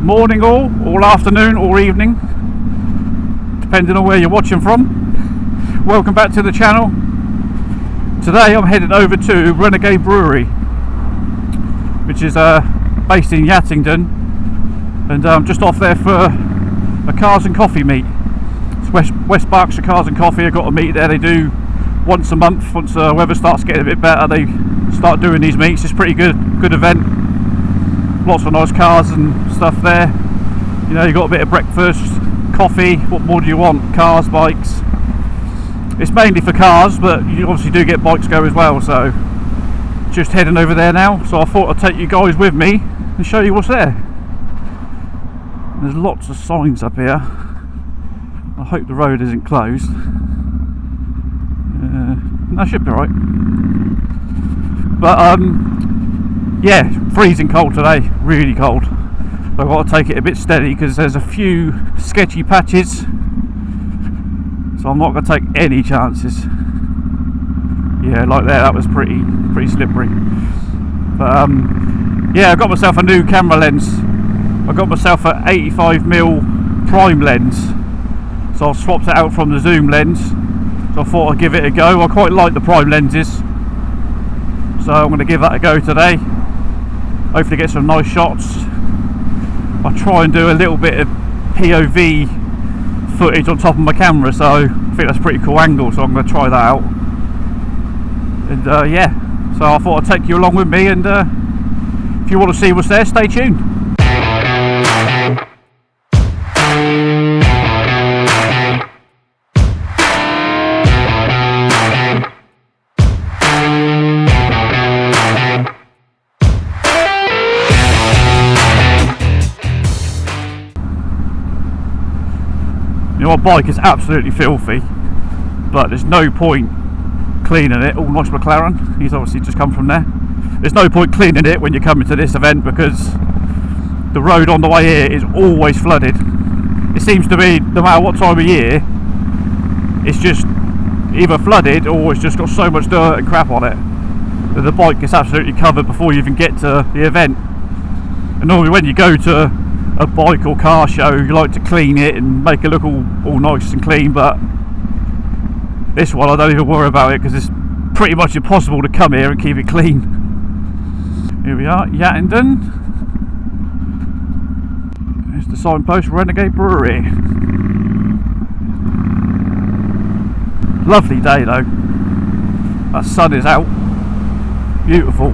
Morning all afternoon or evening, depending on where you're watching from. Welcome back to the channel. Today I'm headed over to Renegade Brewery, which is based in Yattendon, and I'm just off there for a Cars and Coffee meet. It's West Berkshire Cars and Coffee. I've got a meet there. They do once a month. Once the weather starts getting a bit better, they start doing these meets. It's pretty good event. Lots of nice cars and stuff there. You know, you got a bit of breakfast, coffee. What more do you want? Cars, bikes. It's mainly for cars, but you obviously do get bikes go as well. So just heading over there now. So I thought I'd take you guys with me and show you what's there. There's lots of signs up here. I hope the road isn't closed. That should be right. But yeah, freezing cold today, really cold. So I've got to take it a bit steady because there's a few sketchy patches. So I'm not going to take any chances. Yeah, like that was pretty slippery. But yeah, I got myself a new camera lens. I got myself an 85mm prime lens. So I swapped it out from the zoom lens. So I thought I'd give it a go. I quite like the prime lenses. So I'm going to give that a go today. Hopefully get some nice shots. I'll try and do a little bit of POV footage on top of my camera, so I think that's a pretty cool angle, so I'm going to try that out. And yeah, so I thought I'd take you along with me, and if you want to see what's there, stay tuned. My bike is absolutely filthy, but there's no point cleaning it. Oh, nice McLaren. He's obviously just come from there. There's no point cleaning it when you're coming to this event because the road on the way here is always flooded. It seems to be, no matter what time of year, it's just either flooded or it's just got so much dirt and crap on it that the bike gets absolutely covered before you even get to the event. And normally when you go to a bike or car show, you like to clean it and make it look all nice and clean, but this one I don't even worry about it because it's pretty much impossible to come here and keep it clean. Here we are, Yattendon. There's the signpost, Renegade Brewery. Lovely day though. That sun is out. Beautiful.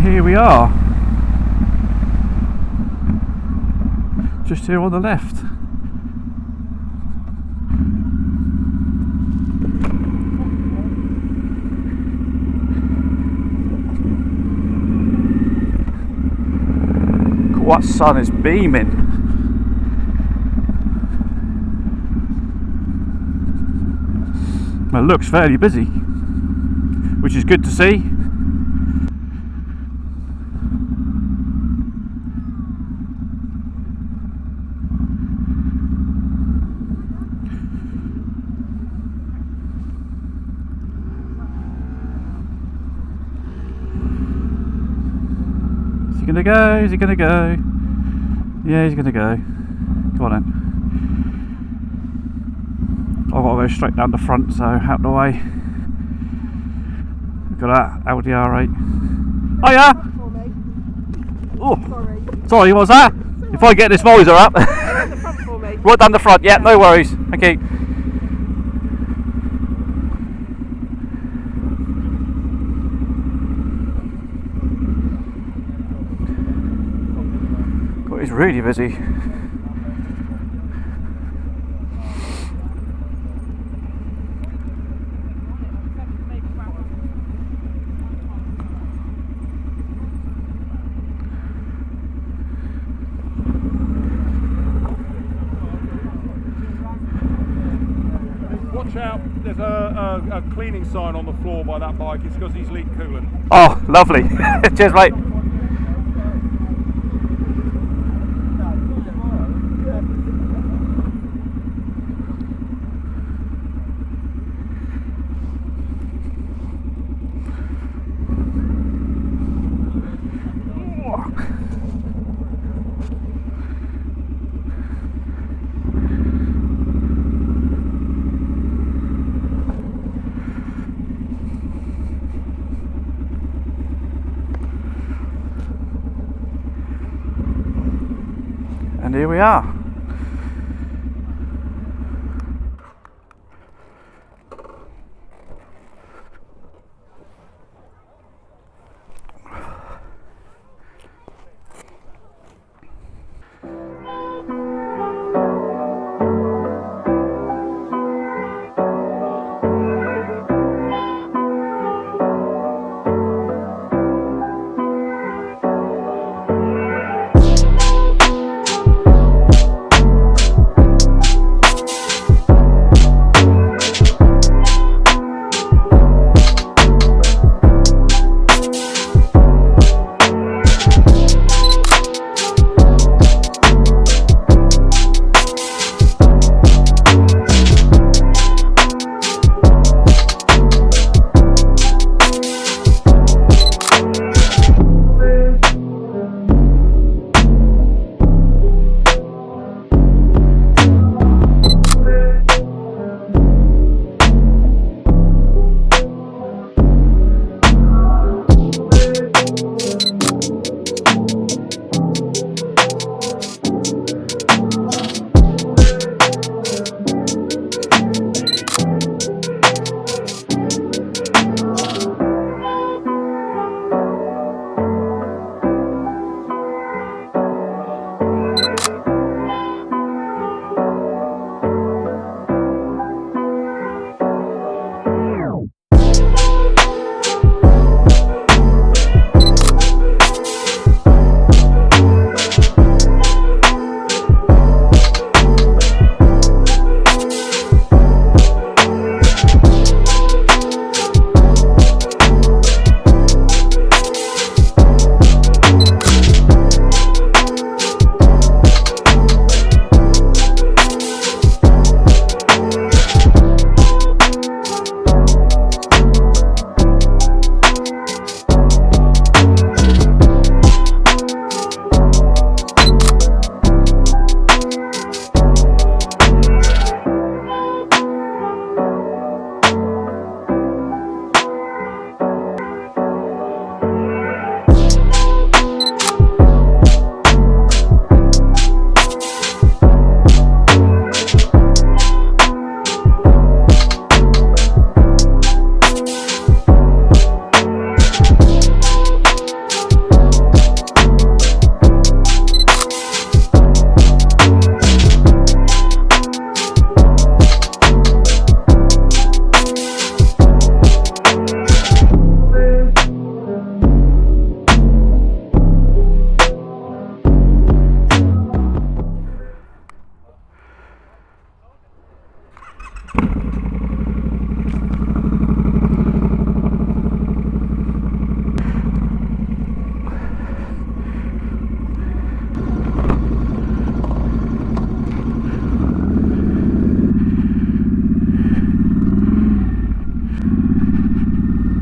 Here we are, just here on the left. What sun is beaming. Well, it looks fairly busy, which is good to see. Gonna go? Is he gonna go? Yeah, he's gonna go. Go on then. I've got to go straight down the front, so out the way. Look at that Audi R8. Oh yeah. Oh, sorry. What's that? If I get this visor up. Down the front for me. Right down the front. Yeah, no worries. Thank you. It's really busy. Watch out, there's a cleaning sign on the floor by that bike. It's because he's leaked coolant. Oh, lovely. Cheers, mate. here we are.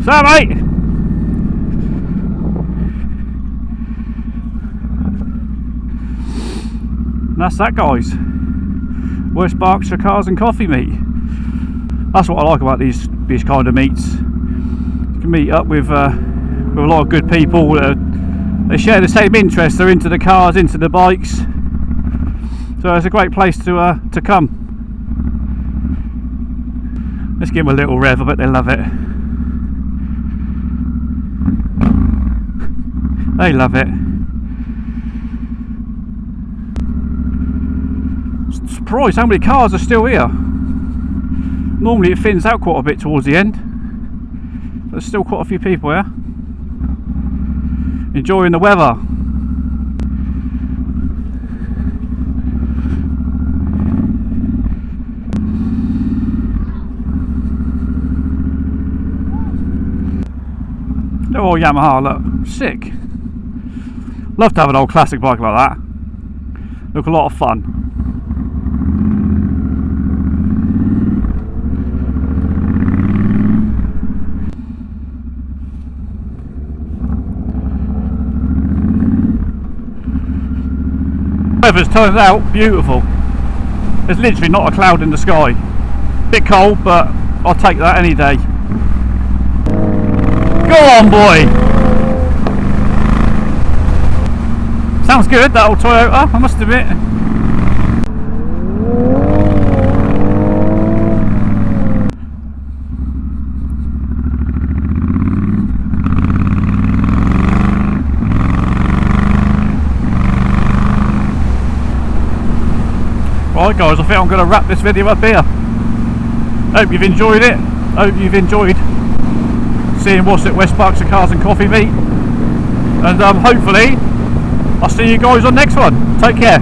So mate, and that's that, guys. West Berkshire Cars and Coffee meet. That's what I like about these kind of meets. You can meet up with a lot of good people. They share the same interests. They're into the cars, into the bikes. So it's a great place to come. Let's give them a little rev. I bet they love it. They love it. Surprised how many cars are still here. Normally it thins out quite a bit towards the end. There's still quite a few people here. Enjoying the weather. Oh, Yamaha, look, sick. Love to have an old classic bike like that. Look, a lot of fun. Weather's turned out beautiful. There's literally not a cloud in the sky. Bit cold, but I'll take that any day. Go on, boy! Sounds good, that old Toyota, I must admit. Right guys, I think I'm going to wrap this video up here. Hope you've enjoyed it. Hope you've enjoyed seeing what's at West Berkshire Cars and Coffee meet. And hopefully I'll see you guys on next one. Take care.